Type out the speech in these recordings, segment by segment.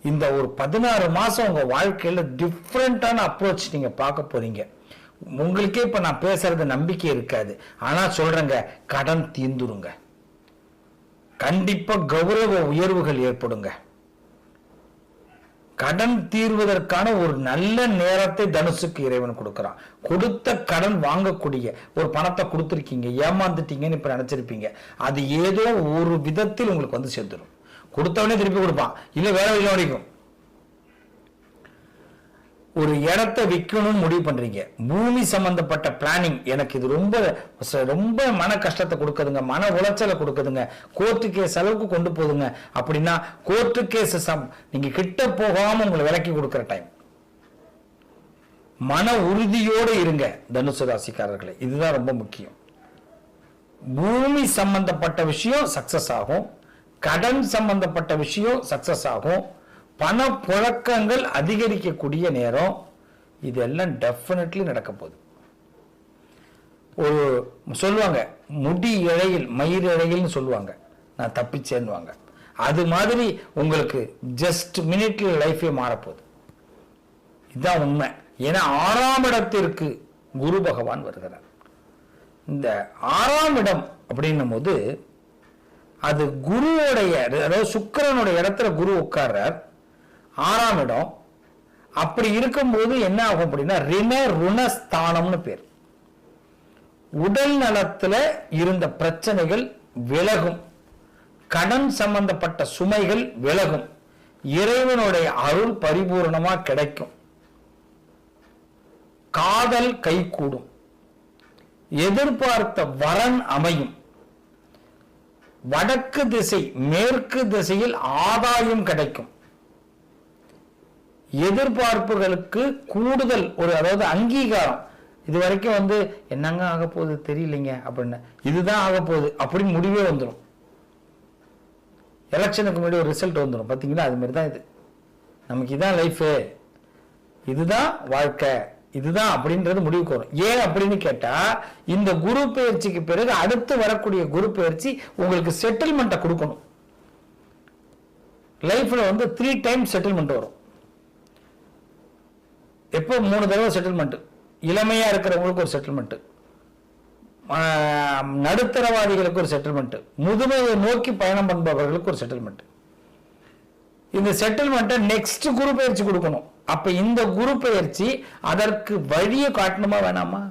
இந்த ஒரு 16 மாசம் உங்க வாழ்க்கையில டிஃப்ரெண்டான அப்ரோச் நீங்க பார்க்க போறீங்க. உங்களுக்கே இப்ப நான் பேசுறது நம்பிக்கை இருக்காது, ஆனா சொல்றேங்க, கடன் தீர்ந்துருங்க. கண்டிப்பா கௌரவ உயர்வுகள் ஏற்படுங்க. கடன் தீர்வதற்கான ஒரு நல்ல நேரத்தை தனுசுக்கு இறைவன் கொடுக்கிறான். கொடுத்த கடன் வாங்கக்கூடிய ஒரு பணத்தை கொடுத்துருக்கீங்க, ஏமாந்துட்டீங்கன்னு இப்ப நினைச்சிருப்பீங்க. அது ஏதோ ஒரு விதத்தில் உங்களுக்கு வந்து சேர்ந்துடும். கொடுத்தவனே திருப்பி கொடுப்பான், இல்ல வேற வழியில வரைக்கும். ஒரு இடத்தை விற்கணும்னு முடிவு பண்றீங்க, பூமி சம்பந்தப்பட்ட பிளானிங், எனக்கு இது ரொம்ப ரொம்ப மன கஷ்டத்தை கொடுக்குதுங்க, மன உளைச்சலை கொடுக்குதுங்க, கோர்ட்டு கேஸ் அளவுக்கு கொண்டு போதுங்க அப்படின்னா கோர்ட்டு கேஸ் நீங்க கிட்ட போகாம உங்களை விலக்கி கொடுக்கிற டைம். மன உறுதியோடு இருங்க தனுசு ராசிக்காரர்களே, இதுதான் ரொம்ப முக்கியம். பூமி சம்பந்தப்பட்ட விஷயம் சக்சஸ் ஆகும், கடன் சம்பந்தப்பட்ட விஷயம் சக்சஸ் ஆகும், பண புழக்கங்கள் அதிகரிக்கக்கூடிய நேரம். இதெல்லாம் டெஃபினெட்லி நடக்க போகுது. ஒரு சொல்லுவாங்க, முடி இழையில் மயிர் இழையில்னு சொல்லுவாங்க, நான் தப்பிச்சேன்னுவாங்க. அது மாதிரி உங்களுக்கு ஜஸ்ட் மினிட்ல லைஃபே மாறப்போகுது. இதுதான் உண்மை. ஏன்னா 6ஆம் இடத்திற்கு குரு பகவான் வருகிறார். இந்த 6ஆம் இடம் அப்படின்னும் போது அது குருவுடைய, அதாவது சுக்கிரனுடைய இடத்துல குரு உட்கார்றார். 6ஆம் இடம். அப்படி இருக்கும்போது என்ன ஆகும் அப்படின்னா ரிண ருணஸ்தானம்னு பேர். உடல் நலத்துல இருந்த பிரச்சனைகள் விலகும், கடன் சம்பந்தப்பட்ட சுமைகள் விலகும், இறைவனுடைய அருள் பரிபூர்ணமா கிடைக்கும், காதல் கைகூடும், எதிர்பார்த்த வரன் அமையும், வடக்கு திசை மேற்கு திசையில் ஆதாயம் கிடைக்கும், எதிர்பார்ப்புகளுக்கு கூடுதல் ஒரு, அதாவது அங்கீகாரம். இது வரைக்கும் வந்து என்னங்க ஆக போகுது தெரியலைங்க அப்படின்னு, இதுதான் ஆக போகுது அப்படின்னு முடிவே வந்துடும். எலெக்ஷனுக்கு முன்னாடி ஒரு ரிசல்ட் வந்துடும் பார்த்தீங்கன்னா, அது மாதிரி தான் இது. நமக்கு இதான் லைஃபு, இதுதான் வாழ்க்கை, இதுதான் அப்படின்றது முடிவுக்கு வரும். ஏன் அப்படின்னு கேட்டா, இந்த குரு பெயர்ச்சிக்கு பிறகு அடுத்து வரக்கூடிய குரு பெயர்ச்சி உங்களுக்கு செட்டில்மெண்ட்டை கொடுக்கணும். லைஃப்ல வந்து 3 டைம்ஸ் செட்டில்மெண்ட் வரும். எப்போ 3 தடவை செட்டில்மெண்ட். இளமையா இருக்கிறவங்களுக்கு ஒரு செட்டில்மெண்ட், நடுத்தரவாதிகளுக்கு ஒரு செட்டில்மெண்ட், முதுமையை நோக்கி பயணம் பண்ணுபவர்களுக்கு ஒரு செட்டில்மெண்ட். இந்த செட்டில்மெண்ட்டை நெக்ஸ்ட் குரு பயிற்சி கொடுக்கணும். அப்ப இந்த குரு பயிற்சி அதற்கு வழியை காட்டணுமா வேணாமா?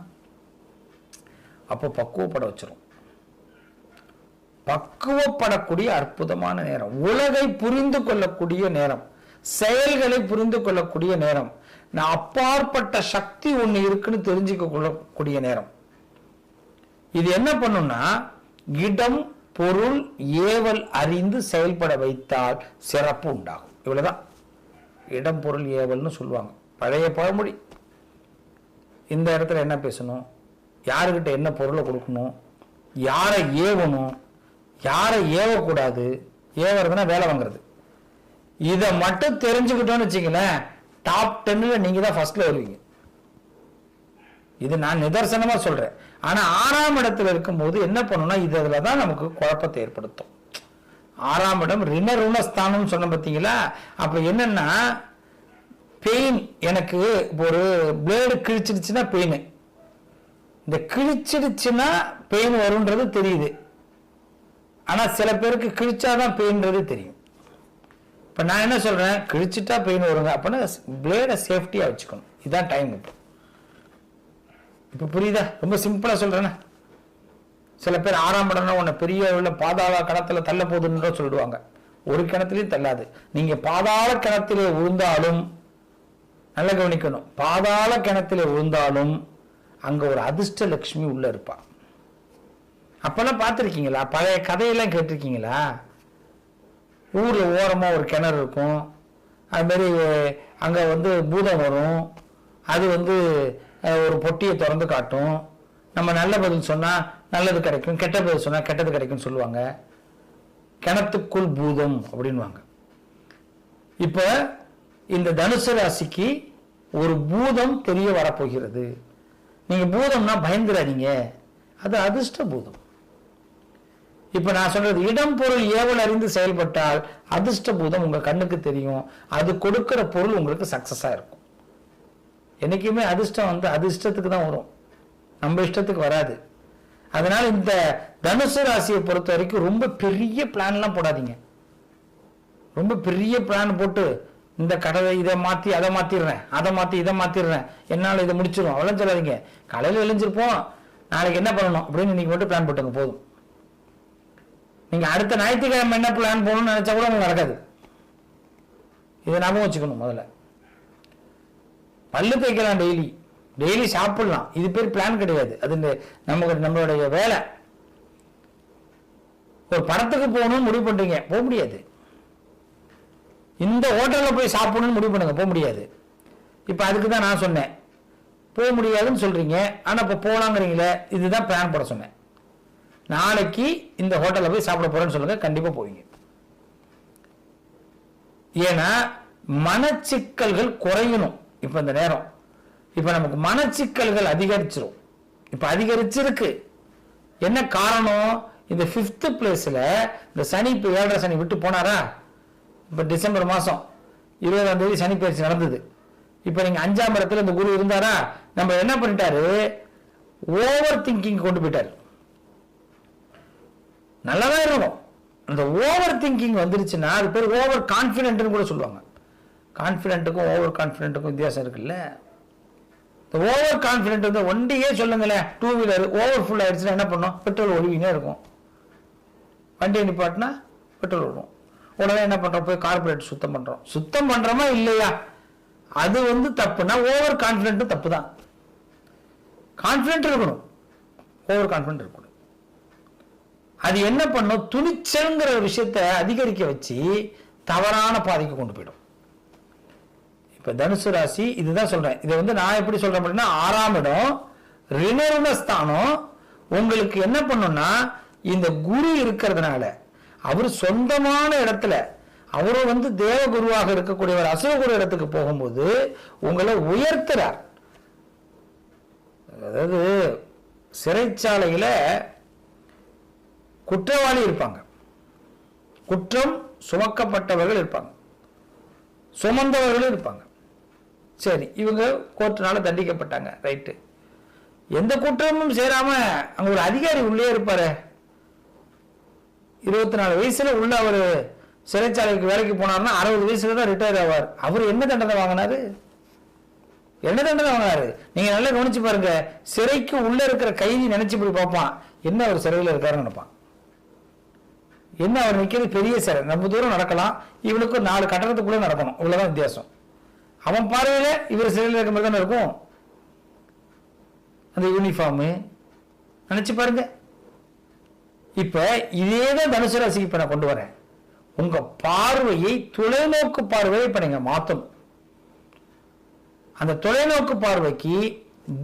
அப்போ பக்குவப்பட வச்சிரும். பக்குவப்படக்கூடிய அற்புதமான நேரம், உலகை புரிந்து கொள்ளக்கூடிய நேரம், செயல்களை புரிந்து கொள்ளக்கூடிய நேரம், நான் அப்பாற்பட்ட சக்தி ஒண்ணு இருக்குன்னு தெரிஞ்சுக்க கொள்ளக்கூடிய நேரம். இது என்ன பண்ணும்னா, இடம் பொருள் ஏவல் அறிந்து செயல்பட வைத்தால் சிறப்பு உண்டாகும். இவ்வளவுதான் இடம் பொருள் ஏவல்னு சொல்லுவாங்க, பழைய பழமொழி. இந்த இடத்துல என்ன பேசணும், யாருக்கிட்ட என்ன பொருளை கொடுக்கணும், யாரை ஏவணும், யாரை ஏவக்கூடாது, ஏவறதுன்னா வேலை வாங்குறது, இதை மட்டும் தெரிஞ்சுக்கிட்டோம்னு வச்சுங்களேன், டாப் 10ல நீங்க தான் ஃபர்ஸ்ட்ல வருவீங்க. இது நான் நிதர்சனமா சொல்றேன். ஆனா 6ஆம் இடத்துல இருக்கும்போது என்ன பண்ணணும்னா, இதுலதான் நமக்கு குழப்பத்தை ஏற்படுத்தும். 6ஆம் இடம் ரிண ருணஸ்தானம் சொன்ன பார்த்தீங்களா? அப்ப என்னன்னா, பெயின், எனக்கு ஒரு பிளேடு கிழிச்சிடுச்சுன்னா பெயின், இந்த கிழிச்சிடுச்சுன்னா பெயின் வரும்ன்றது தெரியுது. ஆனா சில பேருக்கு கிழிச்சாதான் பெயின்றது தெரியும். இப்ப நான் என்ன சொல்றேன், கிழிச்சிட்டா பெயின் வருங்க, அப்படின்னா பிளேட சேஃப்டியா வச்சுக்கணும். இதுதான் டைம். இப்ப புரியுதா? ரொம்ப சிம்பிளா சொல்றேன்னா, சில பேர் 6ஆம் இடம்னா உன்னை பெரிய பாதாள கிணத்துல தள்ள போகுதுன்னு சொல்லிடுவாங்க. ஒரு கிணத்துலயும் தள்ளாது. நீங்க பாதாள கிணத்திலே விழுந்தாலும், நல்ல கவனிக்கணும், பாதாள கிணத்திலே விழுந்தாலும் அங்க ஒரு அதிர்ஷ்ட லட்சுமி உள்ள இருப்பா. அப்பெல்லாம் பார்த்துருக்கீங்களா? பழைய கதையெல்லாம் கேட்டிருக்கீங்களா? ஊர்ல ஓரமா ஒரு கிணறு இருக்கும், அது மாதிரி அங்க வந்து பூதம் வரும், அது வந்து ஒரு பொட்டியை திறந்து காட்டும். நம்ம நல்ல பதில் சொன்னா நல்லது கிடைக்கும், கெட்ட பதில் சொன்னா கெட்டது கிடைக்கும் சொல்லுவாங்க. கிணத்துக்குள் பூதம் அப்படின்வாங்க. இப்ப இந்த தனுசு ராசிக்கு ஒரு பூதம் தெரிய வரப்போகிறது. நீங்க பூதம்னா பயந்துடாதீங்க, அது அதிர்ஷ்ட பூதம். இப்ப நான் சொல்றது இடம் பொருள் ஏவல் அறிந்து செயல்பட்டால் அதிர்ஷ்ட பூதம் உங்க கண்ணுக்கு தெரியும். அது கொடுக்கிற பொருள் உங்களுக்கு சக்சஸா இருக்கும். என்னைக்குமே அதிர்ஷ்டம் வந்து அது இஷ்டத்துக்கு தான் வரும், நம்ம இஷ்டத்துக்கு வராது. அதனால இந்த தனுசு ராசியை பொறுத்த வரைக்கும் ரொம்ப பெரிய பிளான் எல்லாம் போடாதீங்க. ரொம்ப பெரிய பிளான் போட்டு இந்த கடலை இதை மாத்தி அதை மாத்திடுறேன், அதை மாத்தி இதை மாத்திடுறேன், என்னால இதை முடிச்சிடும் அவ்வளவு சொல்லாதீங்க. காலையில எழுஞ்சிருப்போம், நாளைக்கு என்ன பண்ணணும் அப்படின்னு இன்னைக்கு மட்டும் பிளான் போட்டுங்க போதும். நீங்க அடுத்த ஞாயிற்றுக்கிழமை என்ன பிளான் போகணும்னு நினைச்சா கூட உங்களுக்கு நடக்காது. இதை ஞாபகம் வச்சுக்கணும். முதல்ல பல்லு தேய்க்கலாம், டெய்லி டெய்லி சாப்பிடலாம், இது பேர் பிளான் கிடையாது. அது நம்மளுடைய வேலை. ஒரு படத்துக்கு போகணும்னு முடிவு பண்றீங்க, போக முடியாது. இந்த ஹோட்டல்ல போய் சாப்பிடணும்னு முடிவு பண்ணுங்க, போக முடியாது. இப்ப அதுக்கு தான் நான் சொன்னேன் போக முடியாதுன்னு சொல்றீங்க, ஆனா இப்ப போலாங்கிறீங்களே, இதுதான் பிளான் போட சொன்னேன். நாளைக்கு இந்த ஹோட்டல்ல போய் சாப்பிட போறேன்னு சொல்லுங்க, கண்டிப்பா போவீங்க. ஏன்னா மனச்சிக்கல்கள் குறையணும். இப்ப இந்த நேரம் இப்ப நமக்கு மனச்சிக்கல்கள் அதிகரிச்சிரும். இப்ப அதிகரிச்சிருக்கு. என்ன காரணம்? இந்த 5th பிளேஸ்ல இந்த சனி, இப்ப 7.5 சனி விட்டு போனாரா? இப்ப டிசம்பர் மாசம் 20ஆம் தேதி சனி பயிற்சி நடந்தது. இப்ப நீங்க 5ஆம் இடத்துல இந்த குரு இருந்தாரா? நம்ம என்ன பண்ணிட்டாரு, ஓவர் திங்கிங் கொண்டு போயிட்டாரு. நல்லாதான் இருக்கும். அந்த ஓவர் திங்கிங் வந்துருச்சுன்னா அது பேர் ஓவர் கான்பிடென்ட்னு கூட சொல்லுவாங்க. கான்பிடென்ட்டுக்கும் ஓவர் கான்பிடென்ட்டுக்கும் வித்தியாசம் இருக்குல்ல. ஓவர் கான்பிடென்ட் வந்து வண்டியே சொல்லுங்களேன், 2 வீலர் ஓவர் ஃபுல் ஆயிடுச்சுன்னா என்ன பண்ணும்? பெட்ரோல் ஒழுவினே இருக்கும். வண்டியை நிப்பாட்டினா பெட்ரோல் விடும். உடனே என்ன பண்றோம்? போய் கார்பரேட் சுத்தம் பண்றோம். சுத்தம் பண்றோமா இல்லையா? அது வந்து தப்புனா ஓவர் கான்பிடென்ட் தப்பு தான். கான்பிடென்ட் இருக்கணும், ஓவர் கான்பிடென்ட் இருக்கணும். அது என்ன பண்ணும்? துணிச்சல்ங்கிற விஷயத்தை அதிகரிக்க வச்சு தவறான பாதைக்கு கொண்டு போயிடும். இப்ப தனுசு ராசி இதுதான் சொல்றேன். இதை வந்து நான் எப்படி சொல்றேன் அப்படின்னா, 6ஆம் இடம் ரிணர்வஸ்தானம் உங்களுக்கு என்ன பண்ணும்னா, இந்த குரு இருக்கிறதுனால அவர் சொந்தமான இடத்துல, அவரும் வந்து தேவ குருவாக இருக்கக்கூடியவர் அசுரகுரு இடத்துக்கு போகும்போது உங்களை உயர்த்துறார். அதாவது சிறைச்சாலையில குற்றவாளி இருப்பாங்க, குற்றம் சுமக்கப்பட்டவர்கள் இருப்பாங்க, சுமந்தவர்களும் இருப்பாங்க. சரி, இவங்க கோர்ட்டுனால தண்டிக்கப்பட்டாங்க, ரைட்டு. எந்த குற்றமும் சேராம அங்க ஒரு அதிகாரி உள்ளே இருப்பாரு. 24 வயசுல உள்ள அவர் சிறைச்சாலைக்கு வேலைக்கு போனார்னா 60 வயசுல தான் ரிட்டையர் ஆவார். அவர் என்ன தண்டனை வாங்கினாரு? என்ன தண்டனை வாங்கினாரு? நீங்க நல்லா கவனிச்சு பாருங்க. சிறைக்கு உள்ள இருக்கிற கைதி நினைச்சு போய் பார்ப்பான், என்ன அவர் சிறையில் இருக்காருன்னு நினைப்பான். என்ன அவர் நிற்கிறது பெரிய சிறை, ரொம்ப தூரம் நடக்கலாம், இவனுக்கு 4 கட்டடத்துக்குள்ள நடக்கணும், இவ்வளவுதான் வித்தியாசம். அவன் பார்வையில இவர் சிறையில் இருக்க மாதிரி தானே இருக்கும். அந்த யூனிஃபார்ம் நினைச்சு பாருங்க. இப்ப இதேதான் தனுசு ராசிக்கு இப்ப நான் கொண்டு வரேன். உங்க பார்வையை தொலைநோக்கு பார்வையை இப்ப நீங்க மாத்தணும். அந்த தொலைநோக்கு பார்வைக்கு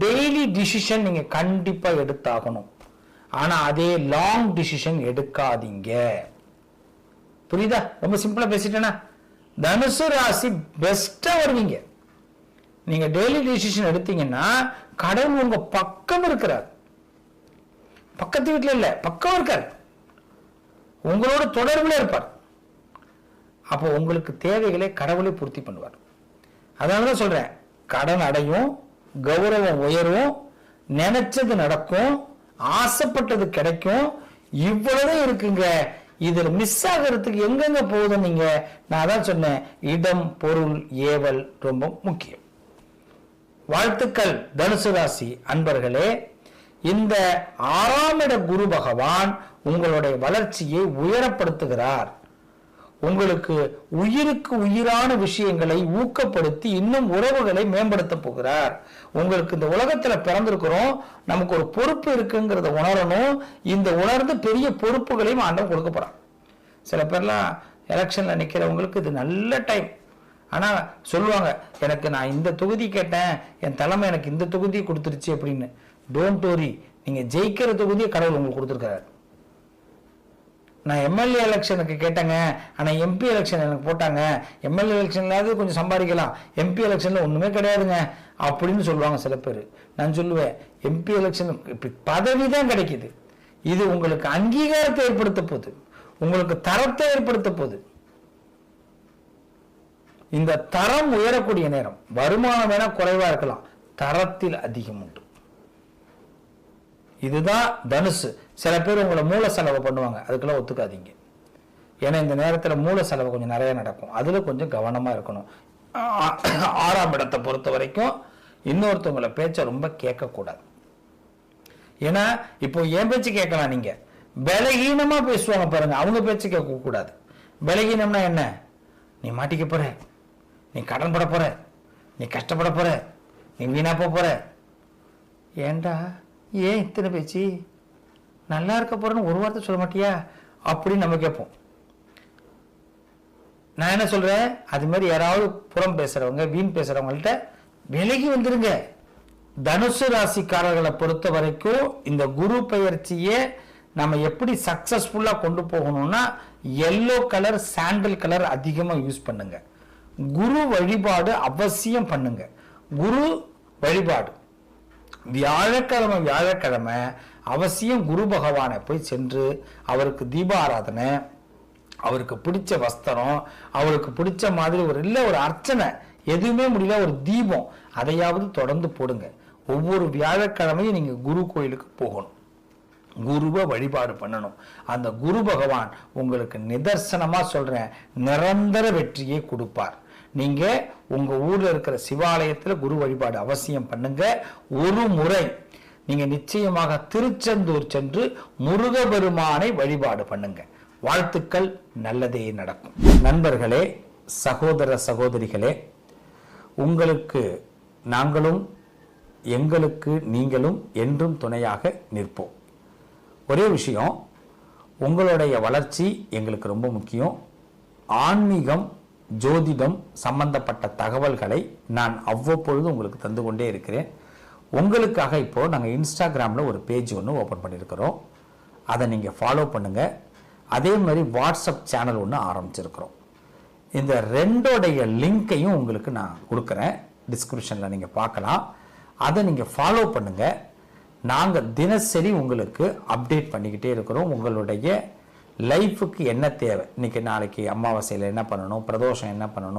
டெய்லி டிசிஷன் நீங்க கண்டிப்பா எடுத்தாகணும். ஆனா அதே லாங் டிசிஷன் எடுக்காதீங்க. புரியுதா? ரொம்ப சிம்பிளா பேசிட்டேனா? தனுசு ராசி பெஸ்டா வருவீங்க. நீங்க டெய்லி டிசிஷன் எடுத்தீங்கன்னா கடவுள் உங்க பக்கம் இருக்கிறார். பக்கத்து வீட்டுல இல்ல, பக்கம் இருக்கார், உங்களோட தொடர்புல இருப்பார். அப்போ உங்களுக்கு தேவைகளை கடவுளை பூர்த்தி பண்ணுவார். அதனாலதான் சொல்றேன், கடன் அடையும், கௌரவம் உயரும், நினைச்சது நடக்கும், ஆசைப்பட்டது கிடைக்கும். இவ்வளவு இருக்குங்க. இதுல மிஸ் ஆகிறதுக்கு எங்கெங்க போகுது? நீங்க நான் தான் சொன்னேன், இடம் பொருள் ஏவல் ரொம்ப முக்கியம். வாழ்த்துக்கள் தனுசு ராசி அன்பர்களே. இந்த 6ஆம் இட குரு பகவான் உங்களுடைய வளர்ச்சியை உயரப்படுத்துகிறார். உங்களுக்கு உயிருக்கு உயிரான விஷயங்களை ஊக்கப்படுத்தி இன்னும் உறவுகளை மேம்படுத்த போகிறார். உங்களுக்கு இந்த உலகத்துல பிறந்திருக்கிறோம், நமக்கு ஒரு பொறுப்பு இருக்குங்கிறத உணரணும். இந்த உணர்ந்து பெரிய பொறுப்புகளையும் ஆண்டவன் கொடுக்க போறான். சில பேர்லாம் எலெக்ஷன்ல நிக்கிறவங்களுக்கு இது நல்ல டைம். ஆனா சொல்லுவாங்க, எனக்கு நான் இந்த தொகுதி கேட்டேன், என் தலைமை எனக்கு இந்த தொகுதியை கொடுத்துருச்சு அப்படின்னு. டோன்ட் வரி, நீங்க ஜெயிக்கிற தொகுதியை கடவுள் உங்களுக்கு கொடுத்துருக்காரு. நான் எம்எல்ஏ எலெக்ஷனுக்கு கேட்டேங்க, ஆனா எம்பி எலெக்ஷன் எனக்கு போட்டாங்க. எம்எல்ஏ எலெக்ஷன்லாவது கொஞ்சம் சம்பாதிக்கலாம், எம்பி எலெக்ஷன்ல ஒண்ணுமே கிடையாதுங்க அப்படின்னு சொல்லுவாங்க சில பேர். நான் சொல்லுவேன், எம்பி எலெக்ஷன் இப்படி பதவி தான் கிடைக்குது. இது உங்களுக்கு அங்கீகாரத்தை ஏற்படுத்த போகுது, உங்களுக்கு தரத்தை ஏற்படுத்த போகுது. இந்த தரம் உயரக்கூடிய நேரம். வருமானம் வேணா குறைவா இருக்கலாம், தரத்தில் அதிகம் உண்டு. இதுதான் தனுசு. சில பேர் உங்களை மூல செலவு பண்ணுவாங்க, அதுக்கெல்லாம் ஒத்துக்காதீங்க. ஏன்னா இந்த நேரத்தில் மூல செலவு கொஞ்சம் நிறைய நடக்கும், அதுல கொஞ்சம் கவனமா இருக்கணும். 6ஆம் இடத்தை பொறுத்த வரைக்கும் இன்னொருத்தவங்களை பேச்ச ரொம்ப கேட்கக்கூடாது. ஏன்னா இப்போ என் பேச்சு கேட்கலாம், நீங்க பலகீனமா பேசுவாங்க பாருங்க, அவங்க பேச்சு கேட்க கூடாது. பலகீனம்னா என்ன? நீ மாட்டிக்க போற, நீ கடன் பட போற, நீ கஷ்டப்பட போற, நீ வீணா போற. ஏண்டா ஏன் இத்தனை பேச்சு? நல்லா இருக்க போறேன்னு ஒரு வார்த்தை சொல்ல மாட்டியா அப்படின்னு நம்ம கேட்போம். நான் என்ன சொல்றேன், அது மாதிரி யாராவது புறம் பேசுறவங்க, வீண் பேசுறவங்கள்ட்ட விலகி வந்துருங்க. தனுசு ராசிக்காரர்களை பொறுத்த வரைக்கும் இந்த குரு பெயர்ச்சியை நம்ம எப்படி சக்சஸ்ஃபுல்லா கொண்டு போகணும்னா, எல்லோ கலர், சாண்டல் கலர் அதிகமா யூஸ் பண்ணுங்க. குரு வழிபாடு அவசியம் பண்ணுங்க. குரு வழிபாடு வியாழக்கிழமை அவசியம் குரு பகவானை போய் சென்று அவருக்கு தீபாராதனை, அவருக்கு பிடிச்ச வஸ்திரம், அவருக்கு பிடிச்ச மாதிரி ஒரு அர்ச்சனை, எதுவுமே முடியல ஒரு தீபம், அதையாவது தொடர்ந்து போடுங்க. ஒவ்வொரு வியாழக்கிழமையும் நீங்க குரு கோயிலுக்கு போகணும், குருவை வழிபாடு பண்ணணும். அந்த குரு பகவான் உங்களுக்கு நிதர்சனமா சொல்றேன், நிரந்தர வெற்றியை கொடுப்பார். நீங்க உங்க ஊர்ல இருக்கிற சிவாலயத்துல குரு வழிபாடு அவசியம் பண்ணுங்க. ஒரு முறை நீங்க நிச்சயமாக திருச்செந்தூர் சென்று முருகபெருமானை வழிபாடு பண்ணுங்க. வாழ்த்துக்கள், நல்லதே நடக்கும். நண்பர்களே, சகோதர சகோதரிகளே, உங்களுக்கு நாங்களும், எங்களுக்கு நீங்களும் என்றும் துணையாக நிற்போம். ஒரே விஷயம், உங்களுடைய வளர்ச்சி எங்களுக்கு ரொம்ப முக்கியம். ஆன்மீகம், ஜோதிடம் சம்பந்தப்பட்ட தகவல்களை நான் அவ்வப்பொழுது உங்களுக்கு தந்து கொண்டே இருக்கிறேன். உங்களுக்காக இப்போ நாங்கள் இன்ஸ்டாகிராமில் ஒரு பேஜ் ஒன்று ஓப்பன் பண்ணியிருக்கிறோம், அதை நீங்கள் ஃபாலோ பண்ணுங்கள். அதே மாதிரி வாட்ஸ்அப் சேனல் ஒன்று ஆரம்பிச்சிருக்கிறோம். இந்த ரெண்டோடைய லிங்கையும் உங்களுக்கு நான் கொடுக்குறேன், டிஸ்கிரிப்ஷனில் நீங்கள் பார்க்கலாம். அதை நீங்கள் ஃபாலோ பண்ணுங்கள். நாங்கள் தினசரி உங்களுக்கு அப்டேட் பண்ணிக்கிட்டே இருக்கிறோம். உங்களுடைய லைஃபுக்கு என்ன தேவை, இன்னைக்கு நாளைக்கு அமாவாசையில் என்ன பண்ணணும், பிரதோஷம் என்ன பண்ணணும்,